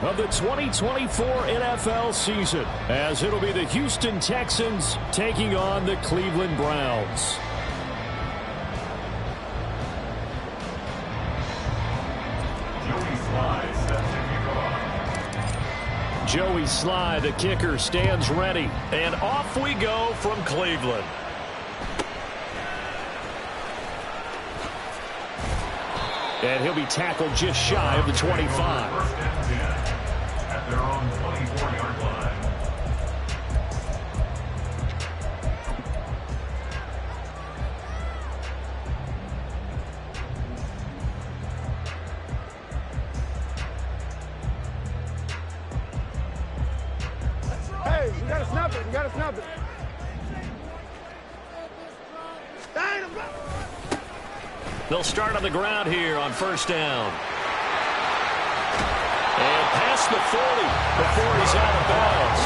of the 2024 NFL season, as it'll be the Houston Texans taking on the Cleveland Browns. Joey Slye, the kicker, stands ready. And off we go from Cleveland. And he'll be tackled just shy of the 25. At their own 24-yard line. Hey, you gotta snap it. You gotta snap it. They'll start on the ground here on first down. And past the 40 before he's out of bounds.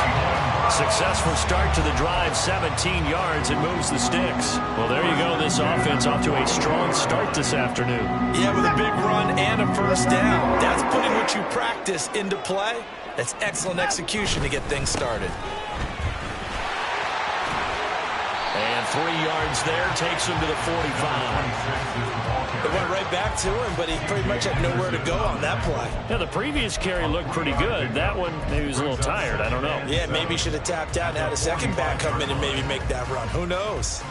Successful start to the drive, 17 yards, and moves the sticks. Well, there you go. This offense off to a strong start this afternoon. Yeah, with a big run and a first down. That's putting what you practice into play. That's excellent execution to get things started. And 3 yards there takes him to the 45. It went right back to him, but he pretty much had nowhere to go on that play. Yeah, the previous carry looked pretty good. That one, maybe he was a little tired. I don't know. Yeah, maybe he should have tapped out and had a second back come in and maybe make that run. Who knows?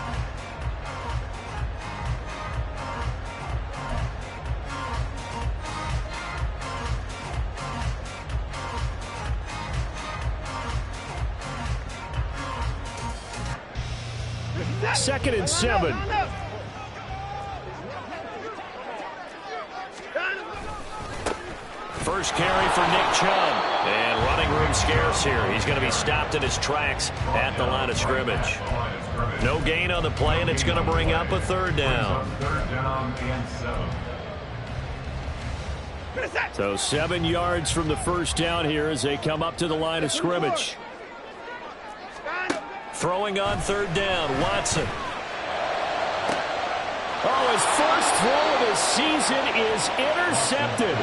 Second and 7. First carry for Nick Chubb. And running room scarce here. He's going to be stopped in his tracks at the line of scrimmage. No gain on the play, and it's going to bring up a third down. So 7 yards from the first down here as they come up to the line of scrimmage. Throwing on third down, Watson. Oh, his first throw of the season is intercepted.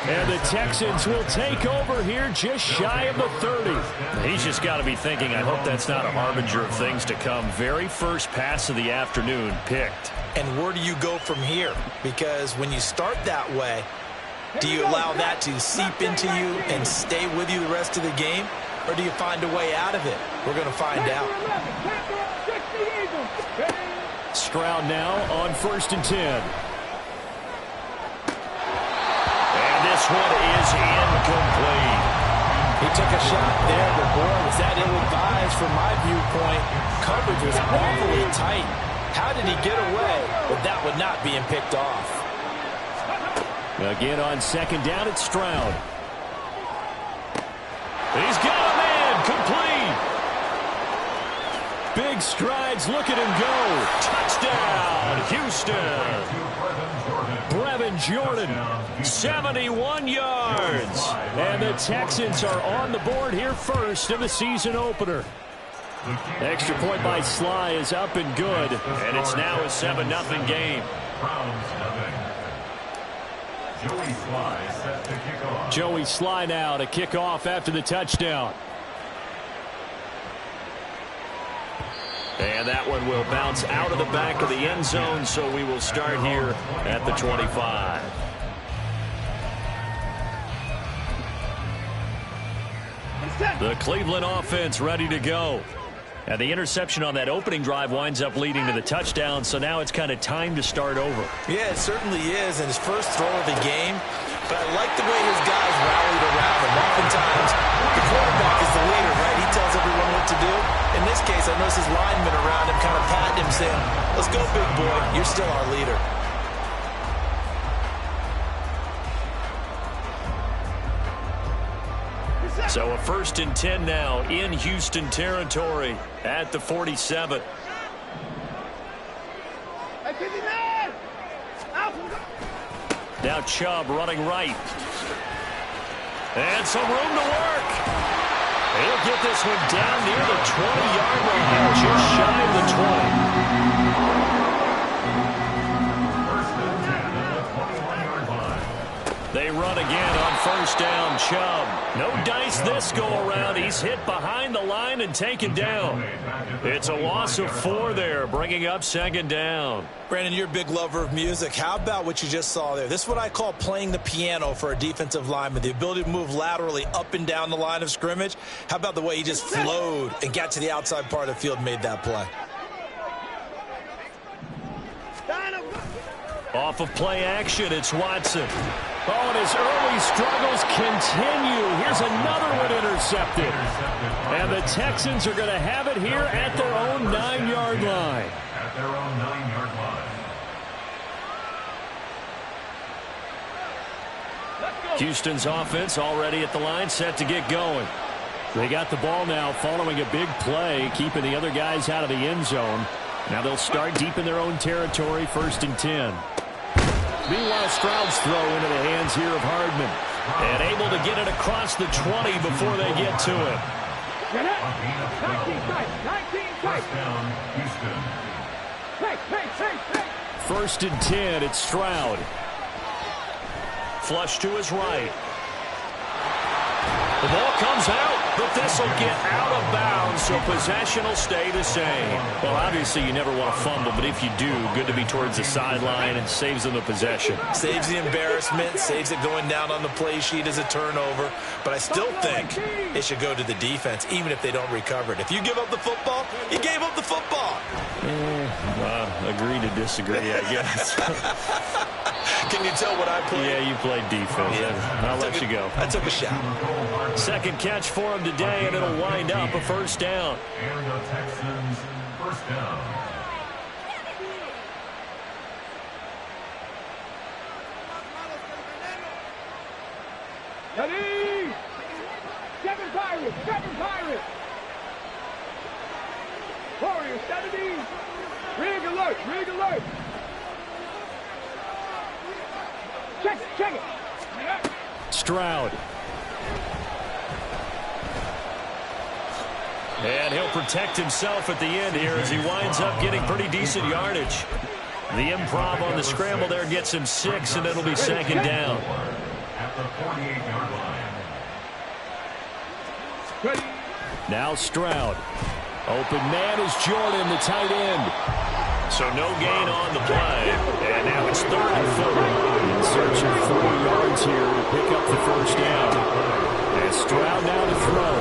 And the Texans will take over here just shy of the 30. He's just got to be thinking, I hope that's not a harbinger of things to come. Very first pass of the afternoon picked. And where do you go from here? Because when you start that way, do you allow that to seep into you and stay with you the rest of the game? Or do you find a way out of it? We're going to find out. Stroud now on first and 10. And this one is incomplete. He took a shot there, but boy, was that ill-advised from my viewpoint. Coverage was awfully tight. How did he get away with that one not being picked off? Again on second down, it's Stroud. He's got a man, complete. Big strides, look at him go. Touchdown, Houston. Brevin Jordan, 71 yards. And the Texans are on the board here first in the season opener. Extra point by Slye is up and good. And it's now a 7-0 game. Joey Slye now to kick off after the touchdown. And that one will bounce out of the back of the end zone, so we will start here at the 25. The Cleveland offense ready to go. And the interception on that opening drive winds up leading to the touchdown, so now it's kind of time to start over. Yeah, it certainly is, and his first throw of the game. But I like the way his guys rallied around him. Oftentimes, the quarterback is the leader, right? He tells everyone what to do. In this case, I noticed his linemen around him kind of patting him, saying, let's go, big boy. You're still our leader. So a first and 10 now in Houston territory at the 47. Now Chubb running right. And some room to work. He'll get this one down near the 20-yard line, just shy of the 20. They run run again on first down. Chubb. No dice this go-around. He's hit behind the line and taken down. It's a loss of 4 there, bringing up second down. Brandon, you're a big lover of music. How about what you just saw there? This is what I call playing the piano for a defensive lineman, the ability to move laterally up and down the line of scrimmage. How about the way he just flowed and got to the outside part of the field and made that play? Off of play action, it's Watson. Oh, and his early struggles continue. Here's another one intercepted. And the Texans are going to have it here at their own 9-yard line. At their own 9-yard line. Houston's offense already at the line, set to get going. They got the ball now following a big play, keeping the other guys out of the end zone. Now they'll start deep in their own territory, 1st and 10. Meanwhile, Stroud's throw into the hands here of Hardman. And able to get it across the 20 before they get to it. 1st and 10, it's Stroud. Flush to his right. The ball comes out, but this will get out of bounds, so possession will stay the same. Well, obviously, you never want to fumble, but if you do, good to be towards the sideline and saves them the possession. Saves the embarrassment, saves it going down on the play sheet as a turnover. But I still think it should go to the defense, even if they don't recover it. If you give up the football, you gave up the football. Agree to disagree, I guess. Can you tell what I played? Yeah, you played defense. Yeah. I'll let you go. I took a shot. Second catch for him today, and it'll wind up a first down. And the Texans, first down. Ready? 7 Pirates! 7 Pirates! Warriors, 70! Rig alert! Rig alert! Check it! Check it! Stroud. And he'll protect himself at the end here as he winds up getting pretty decent yardage. The improv on the scramble there gets him 6, and it'll be second down. At the 48-yard line. Now Stroud. Open man is Jordan, the tight end. So no gain on the play. And now it's 3rd and 4. In search of 4 yards here to pick up the first down. And Stroud now to throw.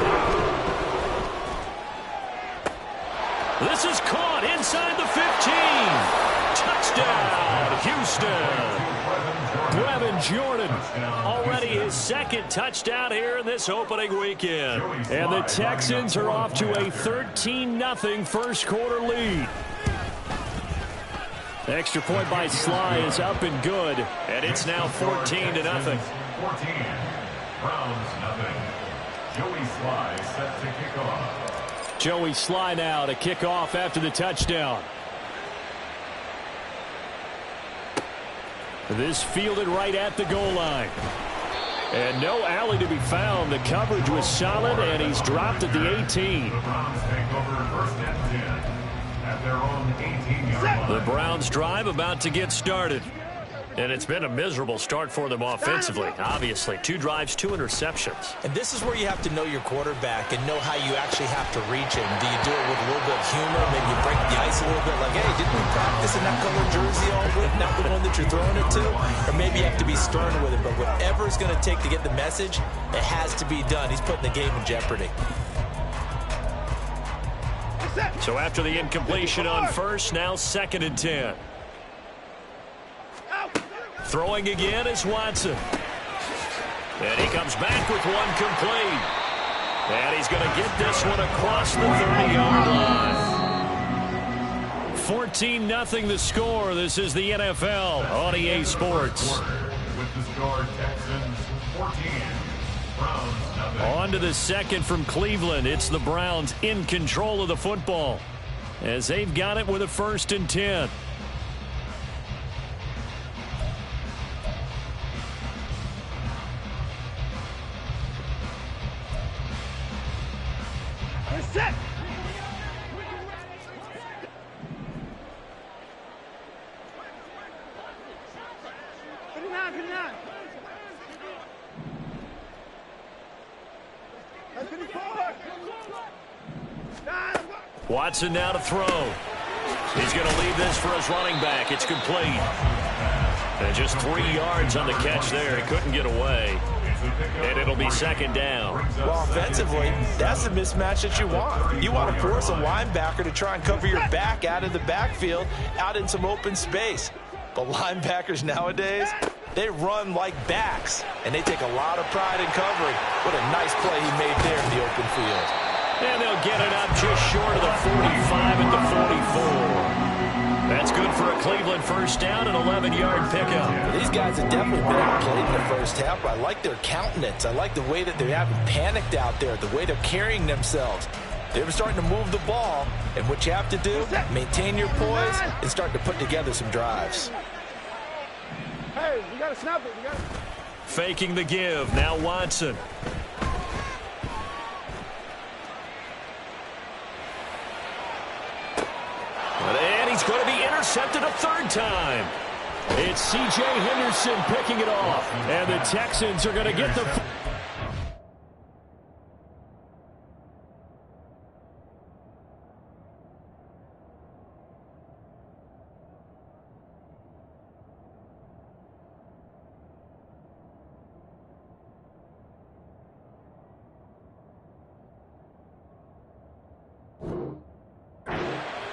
This is caught inside the 15. Touchdown, Houston. Brevin Jordan, already his 2nd touchdown here in this opening weekend. And the Texans are off to a 13-0 first quarter lead. The extra point by Sly is up and good, and it's now 14-0. 14. Browns, nothing. Joey Sly set to kick off. Joey Sly now to kick off after the touchdown. This fielded right at the goal line. And no alley to be found. The coverage was solid, and he's dropped at the 18. The Browns take over 1st and 10 at their own 18-yard line. The Browns drive about to get started. And it's been a miserable start for them offensively. Obviously, 2 drives, 2 interceptions. And this is where you have to know your quarterback and know how you actually have to reach him. Do you do it with a little bit of humor? Maybe you break the ice a little bit, like, hey, didn't we practice in that colored jersey all week, not the one that you're throwing it to? Or maybe you have to be stern with it. But whatever it's going to take to get the message, it has to be done. He's putting the game in jeopardy. So after the incompletion on first, now 2nd and 10. Throwing again is Watson. And he comes back with one complete. And he's going to get this one across the 30-yard line. 14-0 the score. This is the NFL on EA Sports. With the score, Texans 14, Browns nothing. On to the 2nd from Cleveland. It's the Browns in control of the football as they've got it with a 1st and 10. Set! Put it on. Watson now to throw. He's going to leave this for his running back. It's complete. And just 3 yards on the catch there. He couldn't get away. And it'll be second down. Well, offensively, that's the mismatch that you want. You want to force a linebacker to try and cover your back out of the backfield, out in some open space. But linebackers nowadays, they run like backs, and they take a lot of pride in covering. What a nice play he made there in the open field. And they'll get it up just short of the 45 at the 44. That's good for a Cleveland first down and 11-yard pickup. These guys have definitely been outplayed in the first half. I like their countenance. I like the way that they haven't panicked out there, the way they're carrying themselves. They're starting to move the ball, and what you have to do, maintain your poise and start to put together some drives. Hey, we got to snap it. Faking the give. Now Watson. And he's going to be intercepted a third time. It's C.J. Henderson picking it off. And the Texans are going to get the...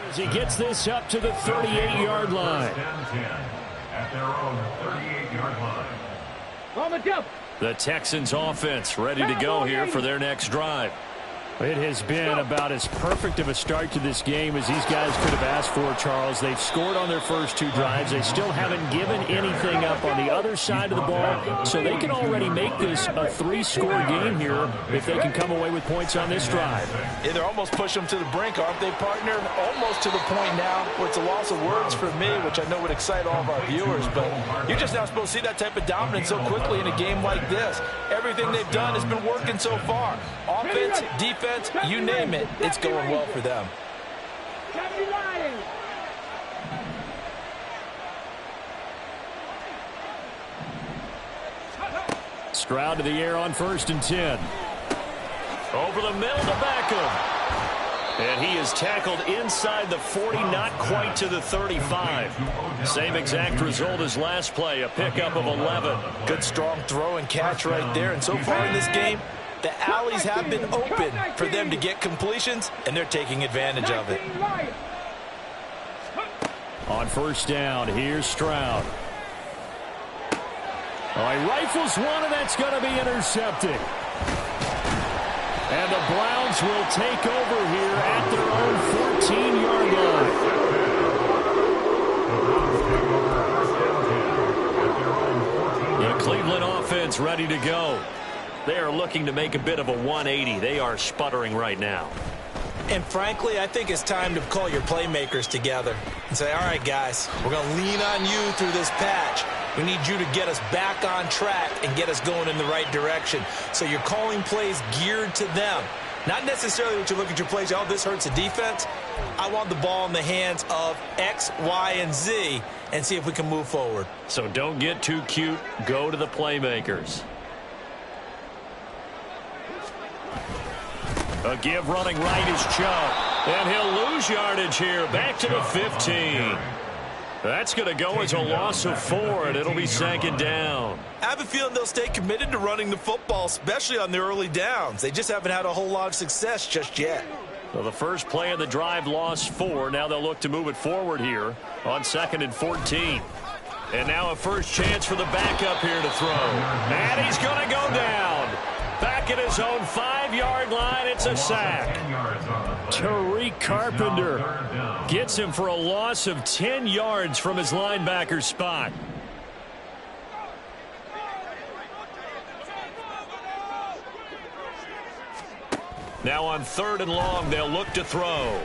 As he gets this up to the 38-yard line. At their own 38-yard line. On the jump. The Texans offense ready to go here for their next drive. It has been about as perfect of a start to this game as these guys could have asked for, Charles. They've scored on their first 2 drives. They still haven't given anything up on the other side of the ball, so they can already make this a 3-score game here if they can come away with points on this drive. Yeah, they're almost pushing them to the brink, aren't they, partner? Almost to the point now where it's a loss of words for me, which I know would excite all of our viewers, but you're just not supposed to see that type of dominance so quickly in a game like this. Everything they've done has been working so far. Offense, defense, you name it, it's going well for them. Stroud to the air on 1st and 10. Over the middle to Beckham. And he is tackled inside the 40, not quite to the 35. Same exact result as last play, a pickup of 11. Good strong throw and catch right there. And so far in this game, the alleys have been open for them to get completions, and they're taking advantage of it. On 1st down, here's Stroud. Oh, he rifles one, and that's going to be intercepted. And the Browns will take over here at their own 14-yard line. The Cleveland offense ready to go. They are looking to make a bit of a 180. They are sputtering right now. And frankly, I think it's time to call your playmakers together and say, all right, guys, we're going to lean on you through this patch. We need you to get us back on track and get us going in the right direction. So you're calling plays geared to them. Not necessarily what you look at your plays, oh, this hurts the defense. I want the ball in the hands of X, Y, and Z and see if we can move forward. So don't get too cute. Go to the playmakers. A give running right is Chubb. And he'll lose yardage here. Back to the 15. That's going to go as a loss of 4, and it'll be 2nd down. I have a feeling they'll stay committed to running the football, especially on the early downs. They just haven't had a whole lot of success just yet. Well, the first play of the drive lost 4. Now they'll look to move it forward here on 2nd and 14. And now a first chance for the backup here to throw. And he's going to go down. Back at his own 5-yard line, it's a sack. Tariq Carpenter gets him for a loss of 10 yards from his linebacker spot. Now on 3rd and long, they'll look to throw.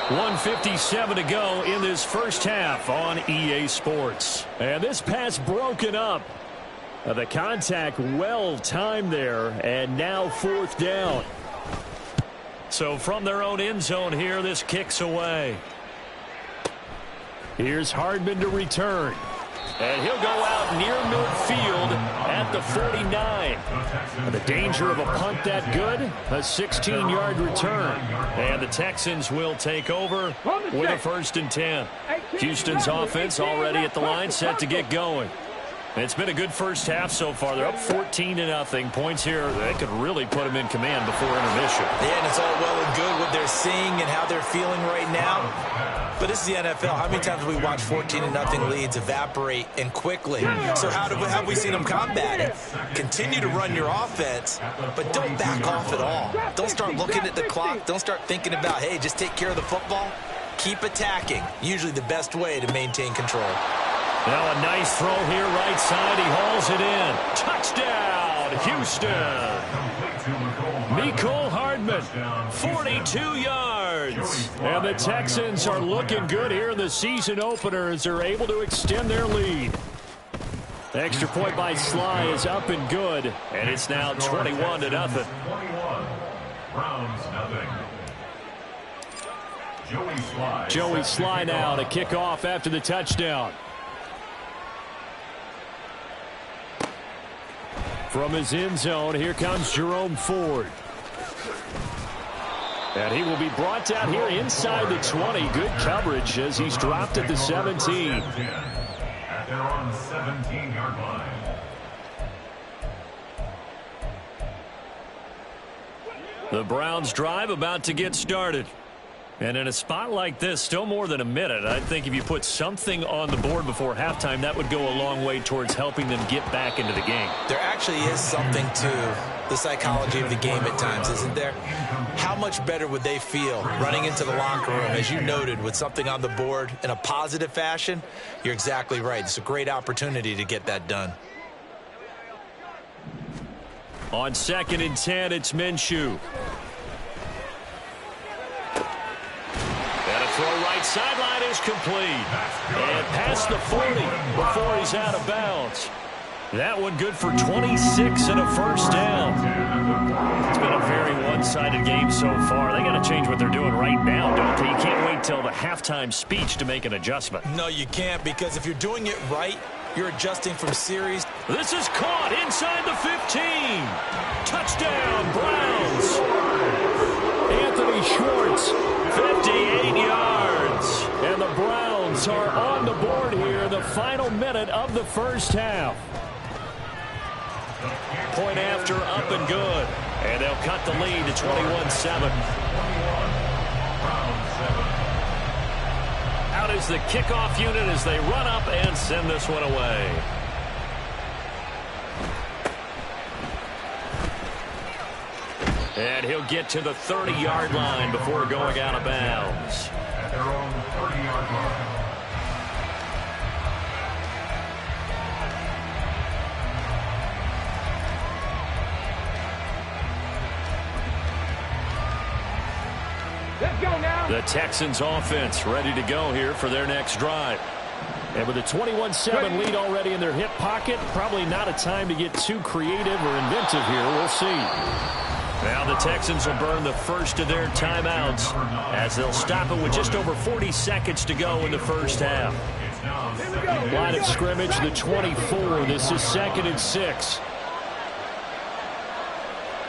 1:57 to go in this first half on EA Sports. And this pass broken up. The contact well timed there, and now 4th down. So from their own end zone here, this kicks away. Here's Hardman to return. And he'll go out near midfield at the 49. The danger of a punt that good, a 16-yard return. And the Texans will take over with a 1st and 10. Houston's offense already at the line, set to get going. It's been a good first half so far. They're up 14-0. Points here that could really put them in command before intermission. Yeah, and it's all well and good what they're seeing and how they're feeling right now. But this is the NFL. How many times have we watched 14-0 leads evaporate and quickly? So how have we seen them combat it? Continue to run your offense, but don't back off at all. Don't start looking at the clock. Don't start thinking about, hey, just take care of the football. Keep attacking. Usually the best way to maintain control. Now a nice throw here right side. He hauls it in. Touchdown, Houston. Mecole Hardman, 42 yards. And the Texans are looking good here in the season opener as they're able to extend their lead. The extra point by Sly is up and good. And it's now 21-0. 21. Browns nothing. Joey Sly now to kick off after the touchdown. From his end zone, here comes Jerome Ford. And he will be brought down here inside the 20. Good coverage as he's dropped at the 17. At their own 17-yard line. The Browns drive about to get started. And in a spot like this, still more than a minute, I think if you put something on the board before halftime, that would go a long way towards helping them get back into the game. There actually is something to the psychology of the game at times, isn't there? How much better would they feel running into the locker room, as you noted, with something on the board in a positive fashion? You're exactly right. It's a great opportunity to get that done. On 2nd and 10, it's Minshew. Throw right sideline is complete. And past the 40 before he's out of bounds. That one good for 26 and a first down. It's been a very one-sided game so far. They got to change what they're doing right now, don't they? You can't wait till the halftime speech to make an adjustment. No, you can't, because if you're doing it right, you're adjusting from series. This is caught inside the 15. Touchdown, Browns. Anthony Schwartz, 58 yards. And the Browns are on the board here in the final minute of the first half. Point after, up and good. And they'll cut the lead to 21-7. Out is the kickoff unit as they run up and send this one away. And he'll get to the 30-yard line before going out of bounds. At their own 30-yard line. Let's go now. The Texans offense ready to go here for their next drive. And with a 21-7 lead already in their hip pocket, probably not a time to get too creative or inventive here. We'll see. Now the Texans will burn the first of their timeouts as they'll stop it with just over 40 seconds to go in the first half. Line of scrimmage, the 24. This is 2nd and 6.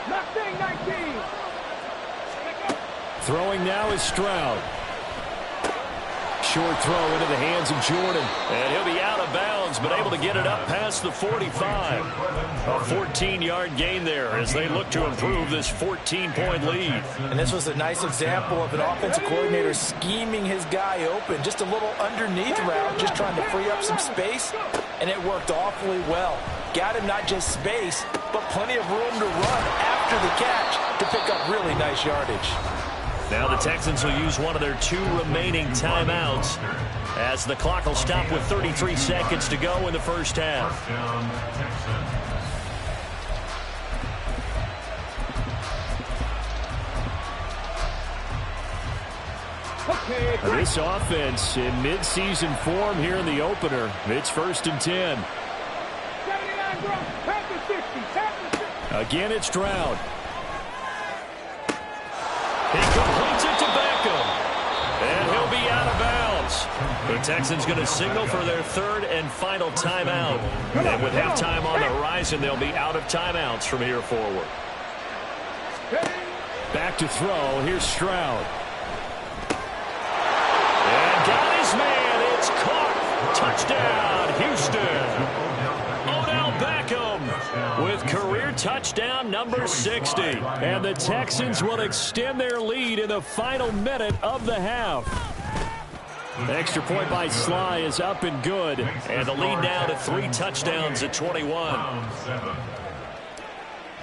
Nothing, 19. Throwing now is Stroud. Short throw into the hands of Jordan. And he'll be out of bounds, but able to get it up past the 45. A 14-yard gain there as they look to improve this 14-point lead. And this was a nice example of an offensive coordinator scheming his guy open. Just a little underneath route, just trying to free up some space, and it worked awfully well. Got him not just space, but plenty of room to run after the catch to pick up really nice yardage. Now the Texans will use one of their 2 remaining timeouts as the clock will stop with 33 seconds to go in the first half. This offense in midseason form here in the opener. It's 1st and 10. Again, it's Stroud. He completes it to Beckham. And he'll be out of bounds. The Texans going to signal for their third and final timeout. And with halftime on the horizon, they'll be out of timeouts from here forward. Back to throw. Here's Stroud. And got his man. It's caught. Touchdown, Houston. Odell Beckham with career touchdown number 60. And the Texans will extend their lead in the final minute of the half. The extra point by Sly is up and good. And the lead now to 3 touchdowns at 21.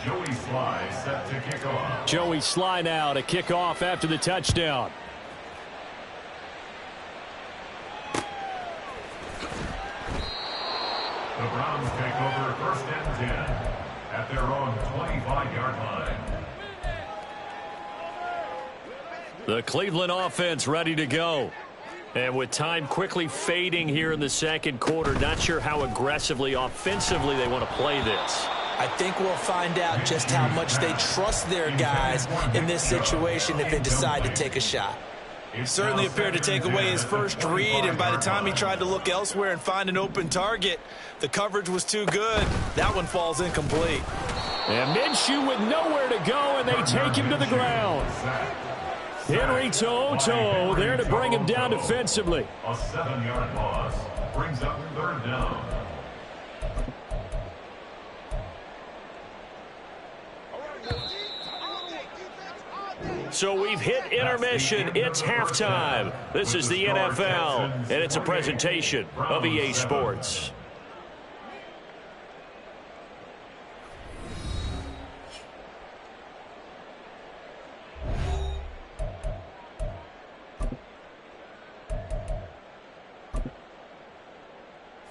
Joey Sly set to kick off. Joey Sly now to kick off after the touchdown. The Browns take over first and 10 at their own 25-yard line. The Cleveland offense ready to go. And with time quickly fading here in the second quarter, not sure how aggressively, offensively they want to play this. I think we'll find out just how much they trust their guys in this situation if they decide to take a shot. He certainly appeared to take away his first read, and by the time he tried to look elsewhere and find an open target, the coverage was too good. That one falls incomplete. And Minshew with nowhere to go, and they take him to the ground. Henry To'oTo'o there to bring him down defensively. A 7-yard loss brings up third down. So we've hit intermission. It's halftime. This is the NFL, and it's a presentation of EA Sports.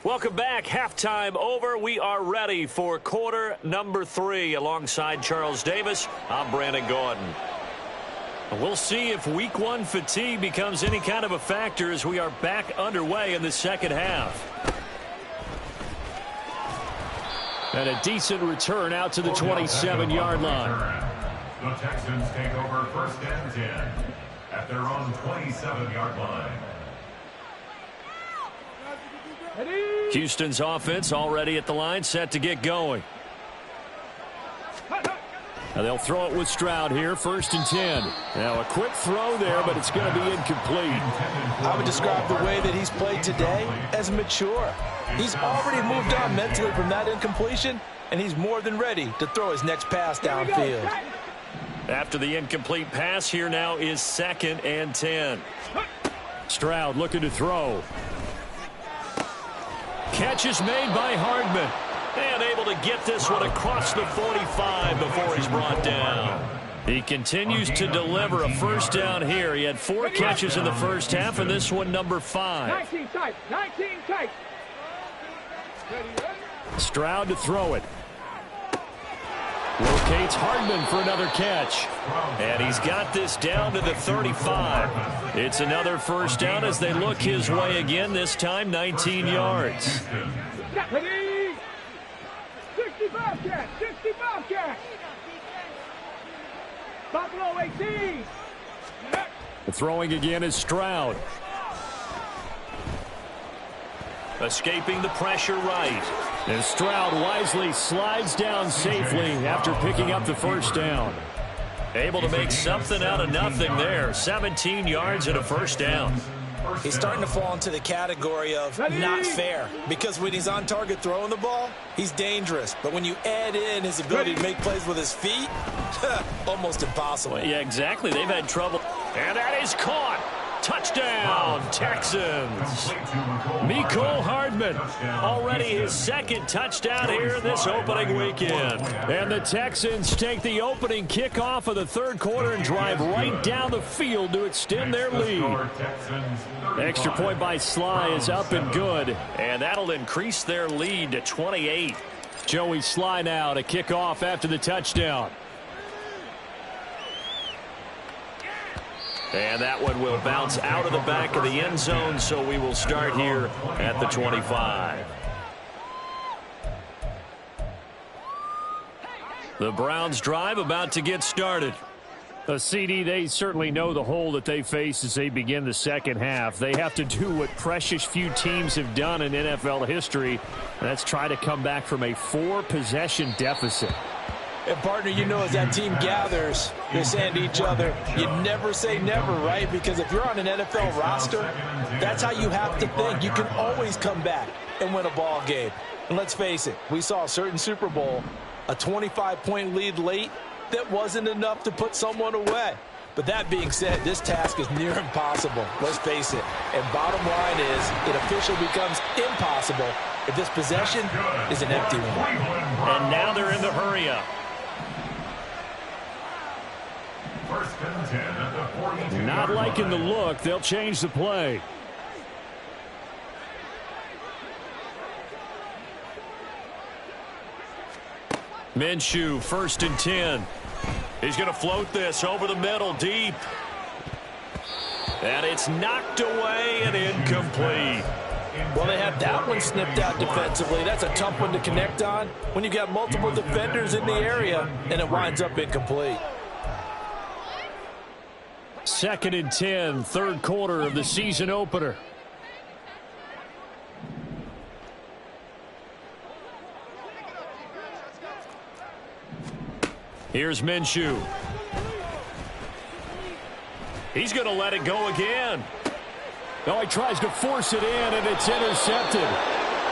Welcome back. Halftime over. We are ready for quarter number 3. Alongside Charles Davis, I'm Brandon Gordon. We'll see if week 1 fatigue becomes any kind of a factor as we are back underway in the second half. And a decent return out to the 27-yard line. The Texans take over first and 10 at their own 27-yard line. Houston's offense already at the line, set to get going. Now they'll throw it with Stroud here, first and 10. Now a quick throw there, but it's going to be incomplete. I would describe the way that he's played today as mature. He's already moved on mentally from that incompletion, and he's more than ready to throw his next pass downfield. After the incomplete pass, here now is second and 10. Stroud looking to throw. Catch is made by Hardman. And able to get this one across the 45 before he's brought down. He continues to deliver a first down here. He had 4 catches in the first half, and this one number 5. 19 tight. 19 tight. Stroud to throw it. Locates Hardman for another catch. And he's got this down to the 35. It's another first down as they look his way again, this time 19 yards. 65 catch. 65 catch. Buffalo 18. Throwing again is Stroud. Escaping the pressure right. And Stroud wisely slides down safely after picking up the first down. Able to make something out of nothing there. 17 yards and a first down. He's starting to fall into the category of not fair, because when he's on target throwing the ball, he's dangerous. But when you add in his ability to make plays with his feet, almost impossible. Yeah, exactly. They've had trouble. And that is caught. Touchdown, Texans. Mecole Hardman, already his second touchdown here in this opening weekend. And the Texans take the opening kickoff of the third quarter and drive right down the field to extend their lead. Extra point by Sly is up and good, and that'll increase their lead to 28. Joey Sly now to kick off after the touchdown. And that one will bounce out of the back of the end zone, so we will start here at the 25. The Browns drive about to get started. CD, they certainly know the hole that they face as they begin the second half. They have to do what precious few teams have done in NFL history, and that's try to come back from a 4-possession deficit. And, partner, you know, as that team gathers, they're saying to each other, you never say never, right? Because if you're on an NFL roster, that's how you have to think. You can always come back and win a ball game. And let's face it, we saw a certain Super Bowl, a 25-point lead late, that wasn't enough to put someone away. But that being said, this task is near impossible. Let's face it. And bottom line is, it officially becomes impossible if this possession is an empty one. And now they're in the hurry-up. First and 10 at the 42. Not liking the look. They'll change the play. Minshew, first and 10. He's going to float this over the middle, deep. And it's knocked away and incomplete. Well, they had that one snipped out defensively. That's a tough one to connect on when you got multiple defenders in the area, and it winds up incomplete. Second and 10, third quarter of the season opener. Here's Minshew. He's going to let it go again. Oh, he tries to force it in, and it's intercepted.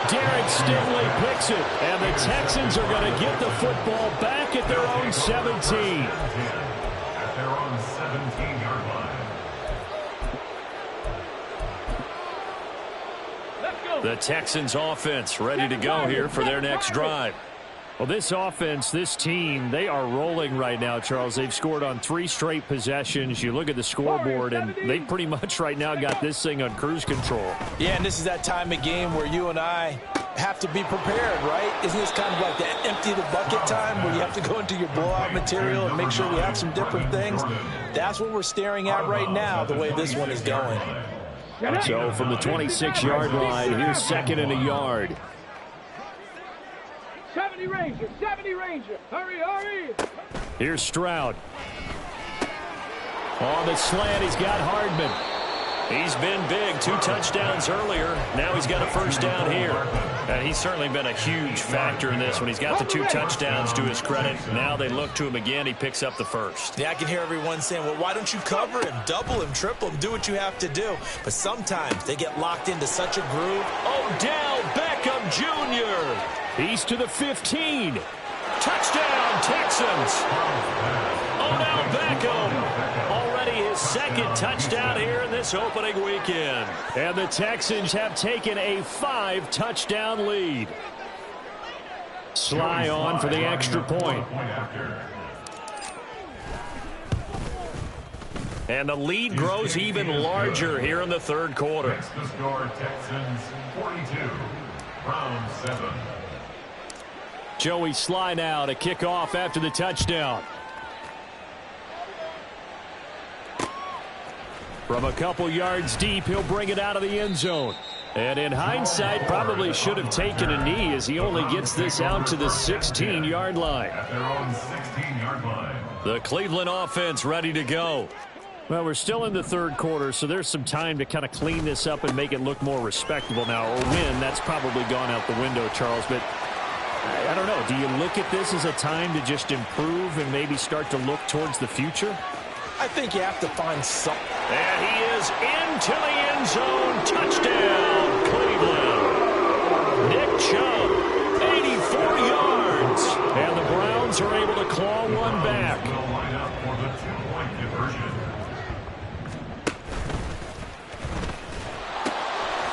Derek Stingley picks it, and the Texans are going to get the football back at their own 17. At their own 17-yard line. The Texans offense ready to go here for their next drive. Well, this offense, this team, they are rolling right now, Charles. They've scored on 3 straight possessions. You look at the scoreboard, and they pretty much right now got this thing on cruise control. Yeah, and this is that time of game where you and I have to be prepared, right? Isn't this kind of like that empty the bucket time where you have to go into your blowout material and make sure we have some different things? That's what we're staring at right now, the way this one is going. So from the 26-yard line, here's second and a yard. 70 Ranger, 70 Ranger. Hurry, hurry. Here's Stroud. On the slant, he's got Hardman. He's been big, 2 touchdowns earlier. Now he's got a first down here. And he's certainly been a huge factor in this when he's got the 2 touchdowns to his credit. Now they look to him again. He picks up the first. Yeah, I can hear everyone saying, well, why don't you cover him, double him, triple him, do what you have to do. But sometimes they get locked into such a groove. Odell Beckham Jr. He's to the 15. Touchdown, Texans. Odell Beckham. Already his second touchdown here in this opening weekend. And the Texans have taken a 5-touchdown lead. Sly on for the extra point. And the lead grows even larger here in the third quarter. The score, Texans 42, round 7. Joey Sly now to kick off after the touchdown. From a couple yards deep, he'll bring it out of the end zone. And in hindsight, probably should have taken a knee as he only gets this out to the 16-yard line. At their own 16-yard line. The Cleveland offense ready to go. Well, we're still in the third quarter, so there's some time to kind of clean this up and make it look more respectable now. Or win, that's probably gone out the window, Charles. But I don't know. Do you look at this as a time to just improve and maybe start to look towards the future? I think you have to find something. And he is into the end zone. Touchdown, Cleveland. Nick Chubb, 84 yards. And the Browns are able to claw one back. Will line up for the 2-point conversion.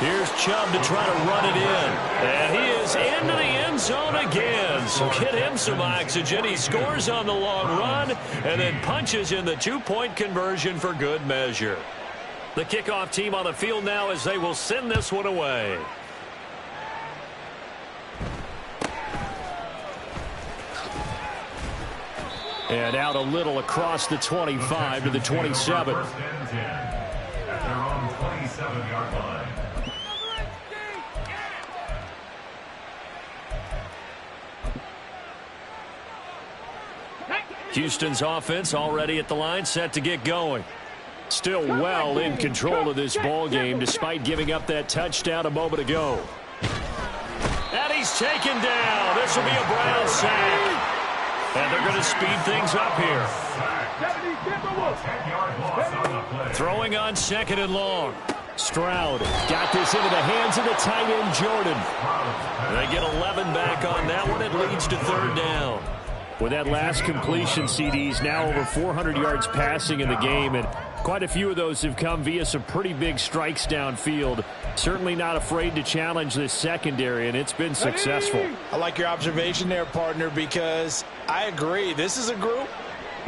Here's Chubb to try to run it in. And he is into the end zone again. So get him some oxygen. He scores on the long run and then punches in the 2-point conversion for good measure. The kickoff team on the field now as they will send this one away. And out a little across the 25 to the 27. First and 10 at their own 27-yard line. Houston's offense already at the line, set to get going. Still well in control of this ball game despite giving up that touchdown a moment ago. And he's taken down. This will be a Brown sack. And they're going to speed things up here. Throwing on 2nd and long. Stroud got this into the hands of the tight end, Jordan. They get 11 back on that one. It leads to 3rd down. With that last completion, CD's now over 400 yards passing in the game, and quite a few of those have come via some pretty big strikes downfield. Certainly not afraid to challenge this secondary, and it's been successful. I like your observation there, partner, because I agree. This is a group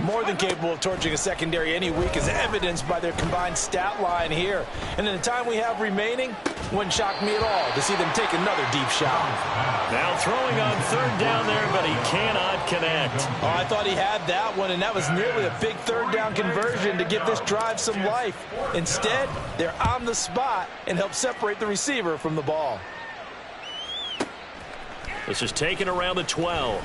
more than capable of torching a secondary any week, as evidenced by their combined stat line here. And in the time we have remaining, wouldn't shock me at all to see them take another deep shot. Now throwing on 3rd down there, but he cannot connect. Oh, I thought he had that one, and that was nearly a big 3rd down conversion to give this drive some life. Instead, they're on the spot and help separate the receiver from the ball. This is taken around the 12.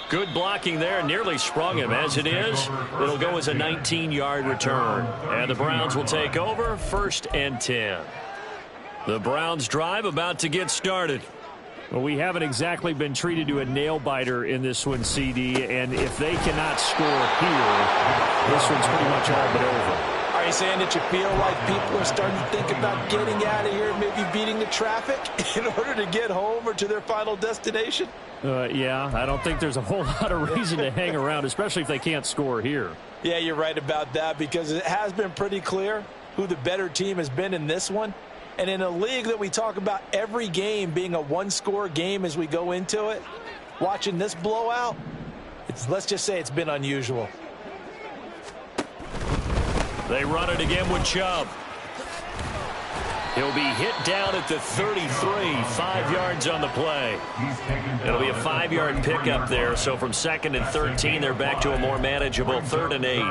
Good blocking there, nearly sprung him. As it is, it'll go as a 19-yard return. And the Browns will take over, 1st and 10. The Browns drive about to get started. Well, we haven't exactly been treated to a nail-biter in this one, CD, and if they cannot score here, this one's pretty much all but over. Are you saying that you feel like people are starting to think about getting out of here and maybe beating the traffic in order to get home or to their final destination? Yeah, I don't think there's a whole lot of reason to hang around, especially if they can't score here. Yeah, you're right about that, because it has been pretty clear who the better team has been in this one. And in a league that we talk about every game being a one-score game as we go into it, watching this blowout, let's just say it's been unusual. They run it again with Chubb. He'll be hit down at the 33, 5 yards on the play. It'll be a 5-yard pickup there, so from 2nd and 13, they're back to a more manageable 3rd and 8.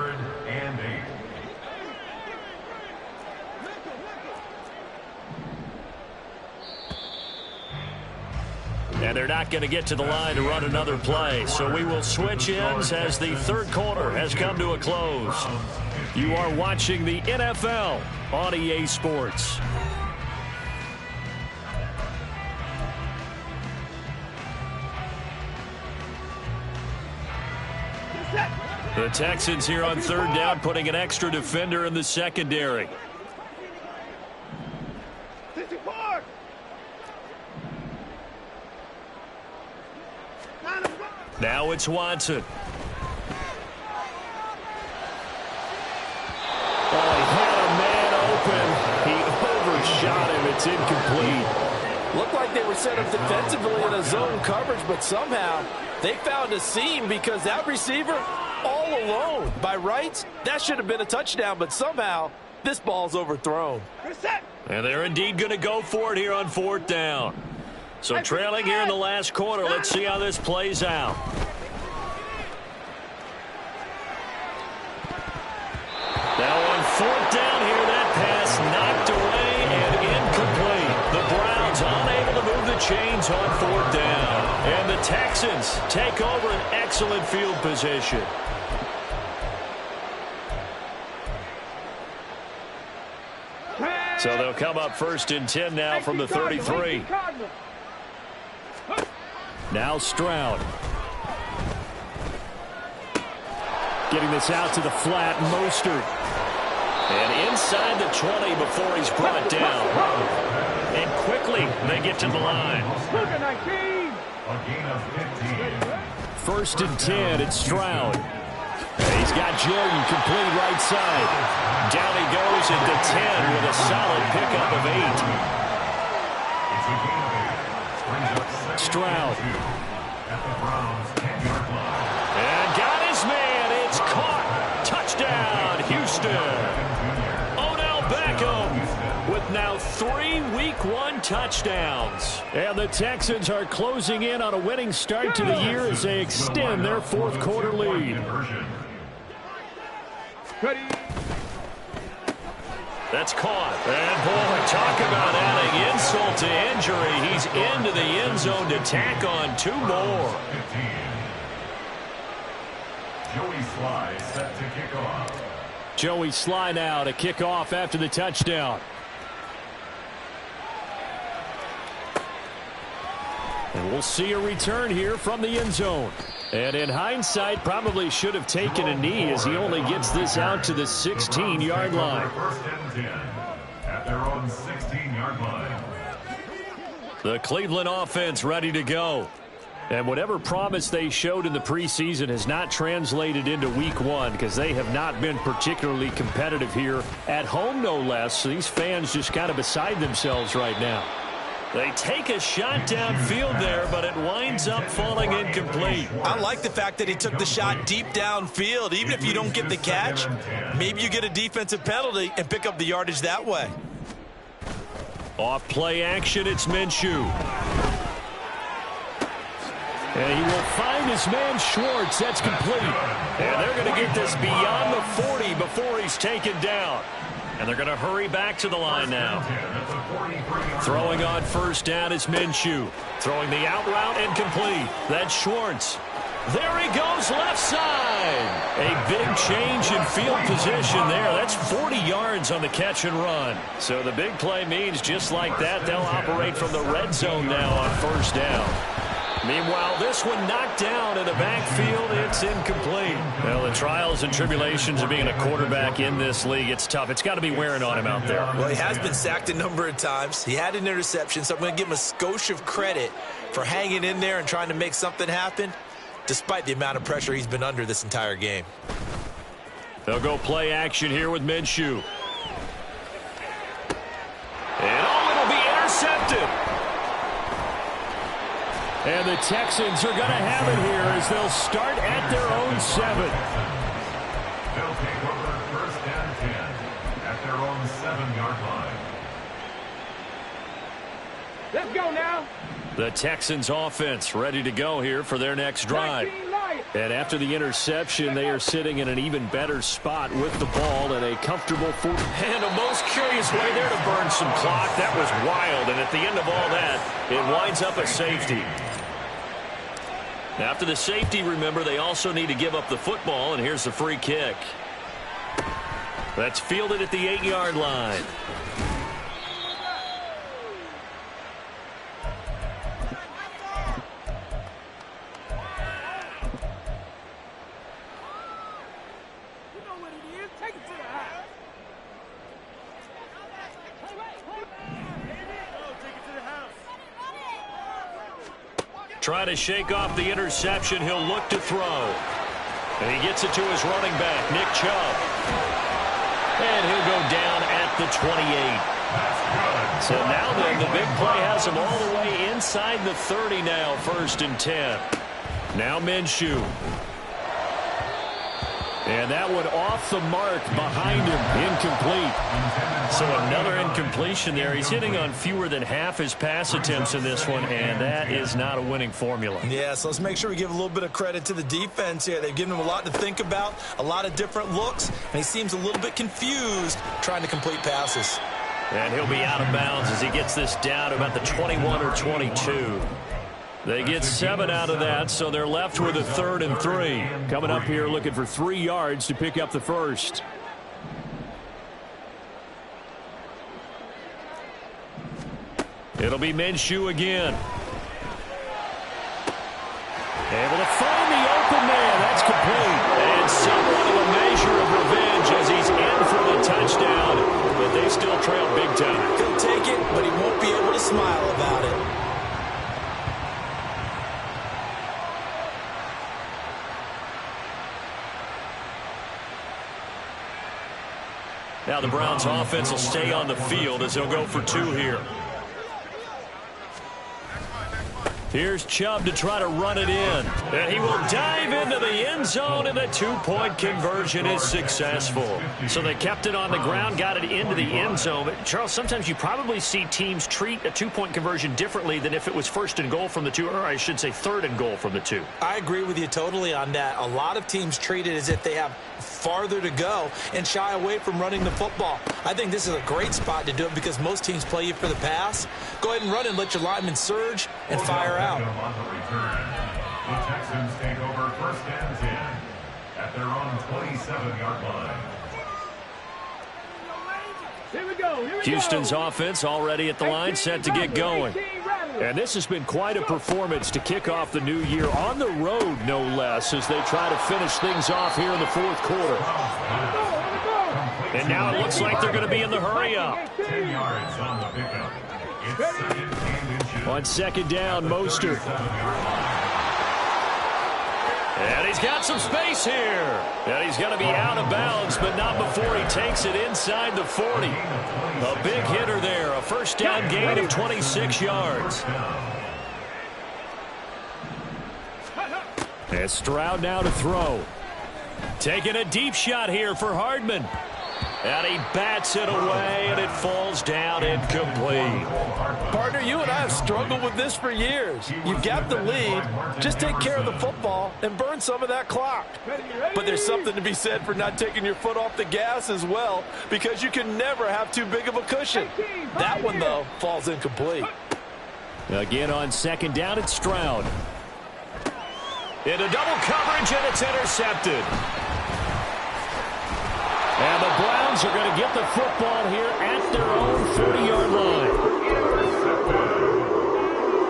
And they're not going to get to the line to run another play, so we will switch ends as the 3rd quarter has come to a close. You are watching the NFL on EA Sports. The Texans here on 3rd down, putting an extra defender in the secondary. Now it's Watson. Oh, he had a man open. He overshot him. It's incomplete. Looked like they were set up defensively in a zone coverage, but somehow they found a seam because that receiver all alone. By rights, that should have been a touchdown, but somehow this ball's overthrown. And they're indeed going to go for it here on 4th down. So trailing here in the last quarter, let's see how this plays out. Now on 4th down here, that pass knocked away and incomplete. The Browns unable to move the chains on 4th down. And the Texans take over an excellent field position. So they'll come up 1st and 10 now from the 33. Now Stroud. Getting this out to the flat, Mostert. And inside the 20 before he's brought down. And quickly they get to the line. 1st and 10, it's Stroud. He's got Jordan complete right side. Down he goes at the 10 with a solid pickup of 8. Stroud. And got his man. It's caught. Touchdown, Houston. Odell Beckham with now 3 Week 1 touchdowns. And the Texans are closing in on a winning start to the year as they extend their 4th quarter lead. That's caught. And boy, talk about adding insult to injury. He's into the end zone to tack on 2 more. Sly set to kick off. Joey Sly now to kick off after the touchdown. And we'll see a return here from the end zone. And in hindsight, probably should have taken a knee as he only gets this out to the 16-yard line. First and 10 at their own 16-yard line. The Cleveland offense ready to go. And whatever promise they showed in the preseason has not translated into week one because they have not been particularly competitive here at home, no less. So these fans just kind of beside themselves right now. They take a shot downfield there, but it winds up falling incomplete. I like the fact that he took the shot deep downfield. Even if you don't get the catch, maybe you get a defensive penalty and pick up the yardage that way. Off play action, it's Minshew. And he will find his man Schwartz. That's complete. And they're going to get this beyond the 40 before he's taken down. And they're going to hurry back to the line now. Throwing on first down is Minshew. Throwing the out route and complete. That's Schwartz. There he goes left side. A big change in field position there. That's 40 yards on the catch and run. So the big play means just like that, they'll operate from the red zone now on first down. Meanwhile, this one knocked down in the backfield. It's incomplete. Well, the trials and tribulations of being a quarterback in this league, it's tough. It's got to be wearing on him out there. Well, he has been sacked a number of times. He had an interception, so I'm going to give him a skosh of credit for hanging in there and trying to make something happen, despite the amount of pressure he's been under this entire game. They'll go play action here with Minshew. And it'll be intercepted. And the Texans are going to have it here as they'll start at their own 7. They'll take over first and 10 at their own 7-yard line. Let's go now. The Texans offense ready to go here for their next drive. And after the interception, they are sitting in an even better spot with the ball and a comfortable foot. And a most curious way there to burn some clock. That was wild. And at the end of all that, it winds up a safety. After the safety, remember, they also need to give up the football, and here's the free kick. That's fielded at the 8-yard line. Trying to shake off the interception. He'll look to throw. And he gets it to his running back, Nick Chubb. And he'll go down at the 28. So now then, the big play has him all the way inside the 30 now, 1st and 10. Now Minshew. And that one off the mark behind him, incomplete. So another incompletion there. He's hitting on fewer than half his pass attempts in this one, and that is not a winning formula. Yeah, so let's make sure we give a little bit of credit to the defense here. They've given him a lot to think about, a lot of different looks, and he seems a little bit confused trying to complete passes. And he'll be out of bounds as he gets this down to about the 21 or 22. They get 7 out of that, so they're left with a 3rd and 3. Coming up here looking for 3 yards to pick up the first. It'll be Minshew again. Able to find the open man. That's complete. And somewhat of a measure of revenge as he's in for the touchdown. But they still trail big time. He'll take it, but he won't be able to smile about it. Now the Browns offense will stay on the field as they'll go for 2 here. Here's Chubb to try to run it in. And he will dive into the end zone, and the 2-point conversion is successful. So they kept it on the ground, got it into the end zone. But Charles, sometimes you probably see teams treat a 2-point conversion differently than if it was 1st and goal from the 2, or I should say 3rd and goal from the 2. I agree with you totally on that. A lot of teams treat it as if they have farther to go and shy away from running the football. I think this is a great spot to do it because most teams play you for the pass. Go ahead and run and let your linemen surge and fire out. On the return, the Texans take over 1st and 10 at their own 27-yard line. Here we go. Houston's offense already at the line, set to get going. And this has been quite a performance to kick off the new year on the road, no less, as they try to finish things off here in the fourth quarter. And now it looks like they're going to be in the hurry-up. 10 yards on the pickup. It's second and 2. On second down, Mostert. And he's got some space here. And he's going to be out of bounds, but not before he takes it inside the 40. A big hitter there. A first down gain of 26 yards. And Stroud now to throw. Taking a deep shot here for Hardman. And he bats it away, and it falls down incomplete. Partner, you and I have struggled with this for years. You've got the lead. Just take care of the football and burn some of that clock. But there's something to be said for not taking your foot off the gas as well, because you can never have too big of a cushion. That one, though, falls incomplete. Again on second down, it's Stroud. Into double coverage, and it's intercepted. And the Browns are going to get the football here at their own 40-yard line.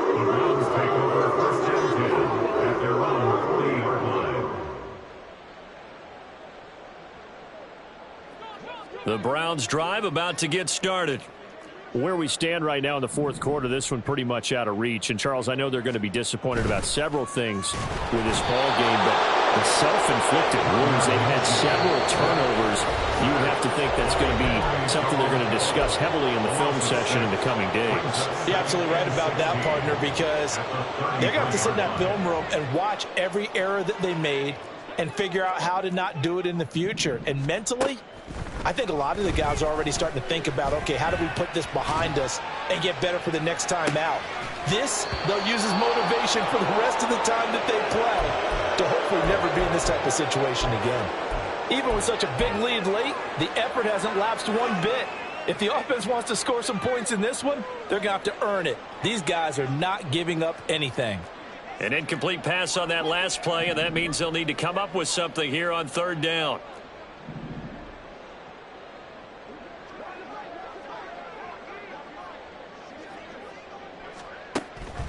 The Browns take over first and 10 at their own 40-yard line. The Browns drive about to get started. Where we stand right now in the fourth quarter, this one pretty much out of reach. And, Charles, I know they're going to be disappointed about several things with this ball game, but the self-inflicted wounds, they've had several turnovers. You would have to think that's going to be something they're going to discuss heavily in the film session in the coming days. You're absolutely right about that, partner, because they're going to have to sit in that film room and watch every error that they made and figure out how to not do it in the future. And mentally, I think a lot of the guys are already starting to think about, okay, how do we put this behind us and get better for the next time out? This, they'll use as motivation for the rest of the time that they play to hopefully never be in this type of situation again. Even with such a big lead late, the effort hasn't lapsed one bit. If the offense wants to score some points in this one, they're going to have to earn it. These guys are not giving up anything. An incomplete pass on that last play, and that means they'll need to come up with something here on third down.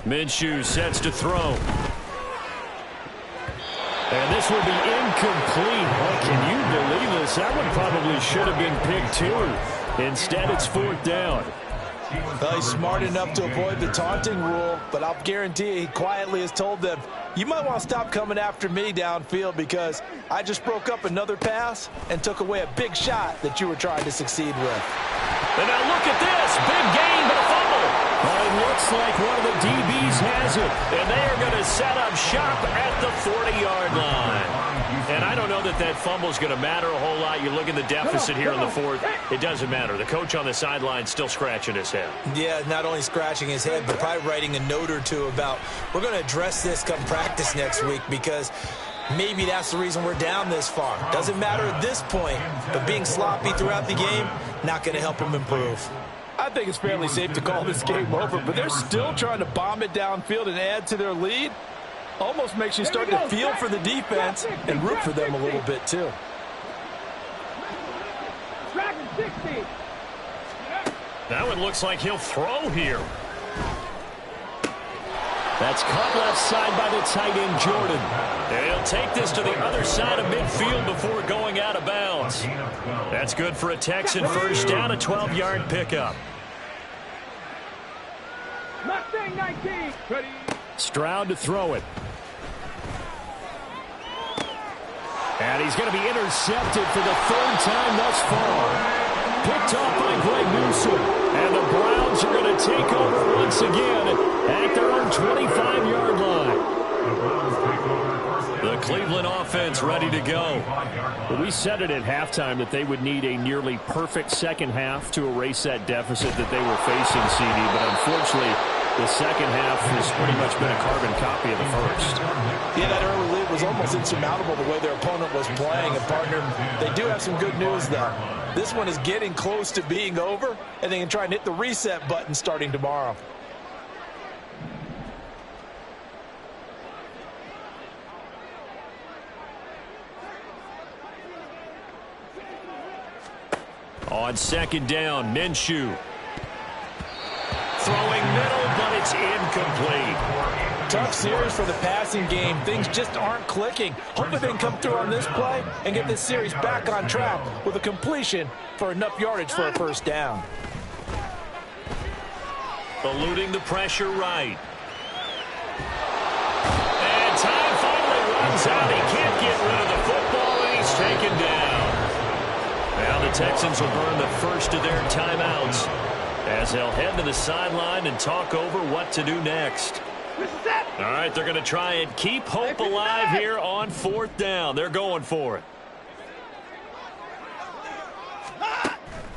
Minshew sets to throw. And this will be incomplete. Oh, can you believe this? That one probably should have been picked too. Instead, it's fourth down. Well, he's smart enough to avoid the taunting rule, but I'll guarantee you he quietly has told them, you might want to stop coming after me downfield because I just broke up another pass and took away a big shot that you were trying to succeed with. And now look at this. Big gain, but a fumble. Well, it looks like one of the DBs has it. And they are going to set up shop at the 40-yard line. And I don't know that that fumble is going to matter a whole lot. You look at the deficit here in the fourth. It doesn't matter. The coach on the sideline still scratching his head. Yeah, not only scratching his head, but probably writing a note or two about, we're going to address this come practice next week because maybe that's the reason we're down this far. Doesn't matter at this point, but being sloppy throughout the game, not going to help him improve. I think it's fairly safe to call this game over, but they're still trying to bomb it downfield and add to their lead. Almost makes you start to feel for the defense and root for them a little bit too. That one looks like he'll throw here. That's caught left side by the tight end, Jordan. And he'll take this to the other side of midfield before going out of bounds. That's good for a Texan first down, a 12-yard pickup. Mustang 19. Ready. Stroud to throw it. And he's going to be intercepted for the third time thus far. Picked off by Greg Newsome. And the Browns are going to take over once again at their own 25-yard line. The Cleveland offense ready to go. Well, we said it at halftime that they would need a nearly perfect second half to erase that deficit that they were facing, CD. But unfortunately, the second half has pretty much been a carbon copy of the first. Yeah, that early lead was almost insurmountable the way their opponent was playing. And, partner, they do have some good news, though. This one is getting close to being over, and they can try and hit the reset button starting tomorrow. On second down, Minshew. Throwing middle, but it's incomplete. Tough series for the passing game. Things just aren't clicking. Hopefully they can come through on this play and get this series back on track with a completion for enough yardage for a first down. Eluding the pressure right. And time finally runs out. He can't get rid of the football, and he's taken down. Now the Texans will burn the first of their timeouts as they'll head to the sideline and talk over what to do next. All right, they're going to try and keep hope alive here on fourth down. They're going for it.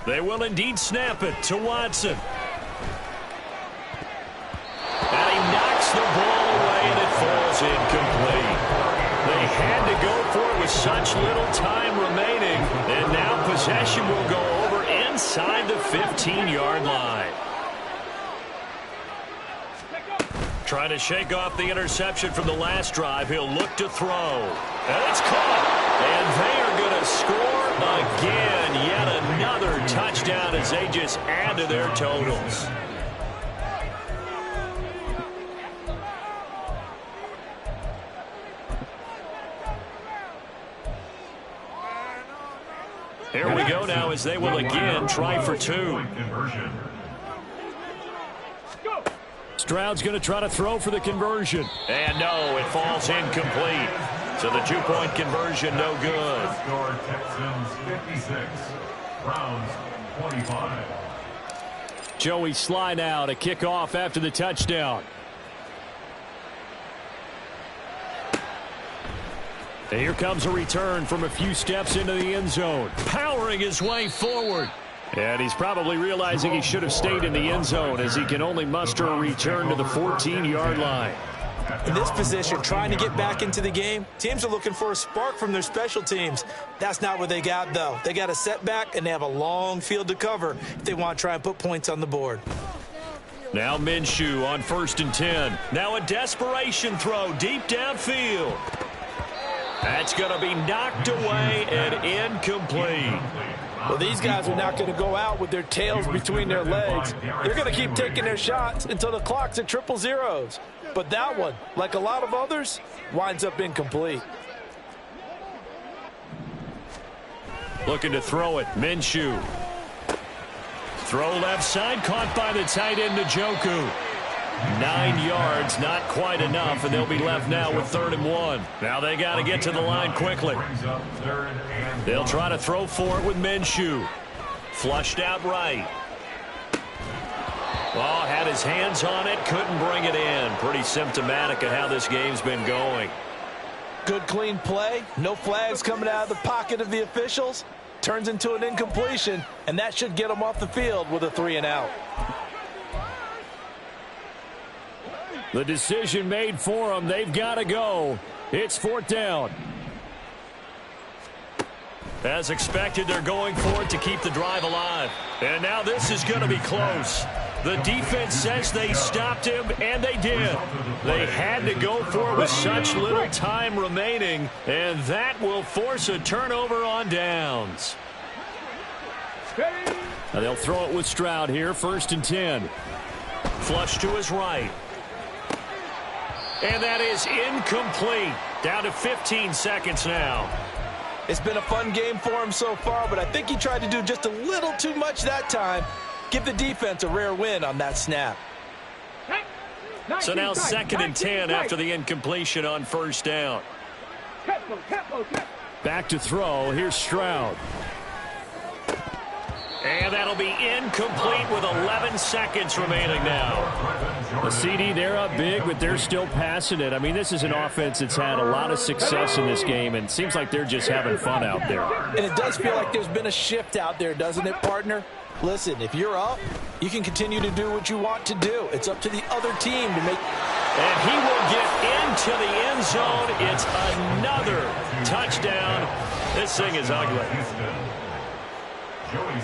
They will indeed snap it to Watson. And he knocks the ball away, and it falls incomplete. They had to go for it with such little time remaining, and now possession will go over inside the 15-yard line. Trying to shake off the interception from the last drive. He'll look to throw. And it's caught. And they are going to score again. Yet another touchdown as they just add to their totals. Here we go now as they will again try for two. Stroud's going to try to throw for the conversion. And no, it falls incomplete. So the two-point conversion no good. Score Texans 56, Browns 25. Joey Sly now to kick off after the touchdown. And here comes a return from a few steps into the end zone. Powering his way forward. And he's probably realizing he should have stayed in the end zone as he can only muster a return to the 14-yard line. In this position, trying to get back into the game, teams are looking for a spark from their special teams. That's not what they got, though. They got a setback, and they have a long field to cover if they want to try and put points on the board. Now Minshew on 1st and 10. Now a desperation throw deep downfield. That's going to be knocked away and incomplete. Well, these guys are not going to go out with their tails between their legs. They're going to keep taking their shots until the clock's at 000. But that one, like a lot of others, winds up incomplete. Looking to throw it, Minshew. Throw left side, caught by the tight end, Njoku. 9 yards, not quite enough, and they'll be left now with 3rd and 1. Now they got to get to the line quickly. They'll try to throw for it with Minshew. Flushed out right. Oh, had his hands on it, couldn't bring it in. Pretty symptomatic of how this game's been going. Good clean play, no flags coming out of the pocket of the officials. Turns into an incompletion, and that should get them off the field with a 3-and-out. The decision made for them. They've got to go. It's 4th down. As expected, they're going for it to keep the drive alive. And now this is going to be close. The defense says they stopped him, and they did. They had to go for it with such little time remaining, and that will force a turnover on downs. Now they'll throw it with Stroud here, 1st and 10. Flush to his right. And that is incomplete. Down to 15 seconds now. It's been a fun game for him so far, but I think he tried to do just a little too much that time. Give the defense a rare win on that snap. So now 2nd and 10 after the incompletion on 1st down. Back to throw. Here's Stroud. And that'll be incomplete with 11 seconds remaining now. The CD, they're up big, but they're still passing it. I mean, this is an offense that's had a lot of success in this game, and it seems like they're just having fun out there. And it does feel like there's been a shift out there, doesn't it, partner? Listen, if you're up, you can continue to do what you want to do. It's up to the other team to make... And he will get into the end zone. It's another touchdown. This thing is ugly.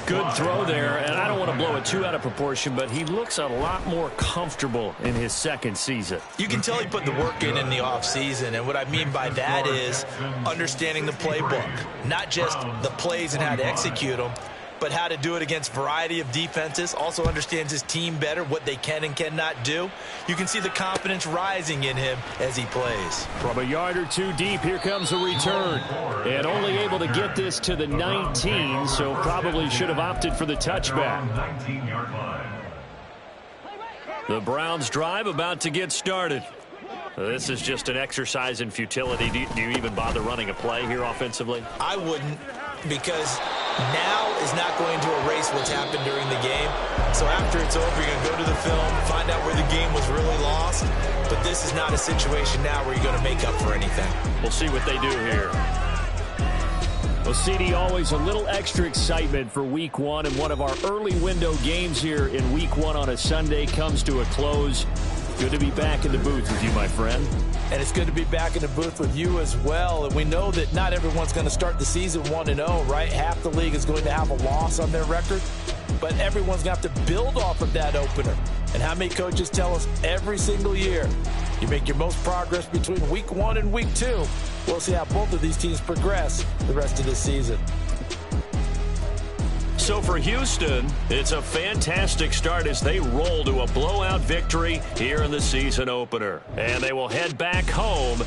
Good throw there, and I don't want to blow it too out of proportion, but he looks a lot more comfortable in his 2nd season. You can tell he put the work in the offseason, and what I mean by that is understanding the playbook, not just the plays and how to execute them, but how to do it against a variety of defenses. Also understands his team better, what they can and cannot do. You can see the confidence rising in him as he plays. From a yard or two deep, here comes a return. And only able to get this to the 19, so probably should have opted for the touchback. 19-yard line. The Browns drive about to get started. This is just an exercise in futility. Do you even bother running a play here offensively? I wouldn't, because now is not going to erase what's happened during the game. So after it's over, you're going to go to the film, find out where the game was really lost. But this is not a situation now where you're going to make up for anything. We'll see what they do here. Well, CD, always a little extra excitement for Week 1, and one of our early window games here in Week 1 on a Sunday comes to a close. Good to be back in the booth with you, my friend. And it's good to be back in the booth with you as well. And we know that not everyone's going to start the season 1-0, right? Half the league is going to have a loss on their record. But everyone's going to have to build off of that opener. And how many coaches tell us every single year, you make your most progress between Week 1 and Week 2. We'll see how both of these teams progress the rest of this season. So for Houston, it's a fantastic start as they roll to a blowout victory here in the season opener. And they will head back home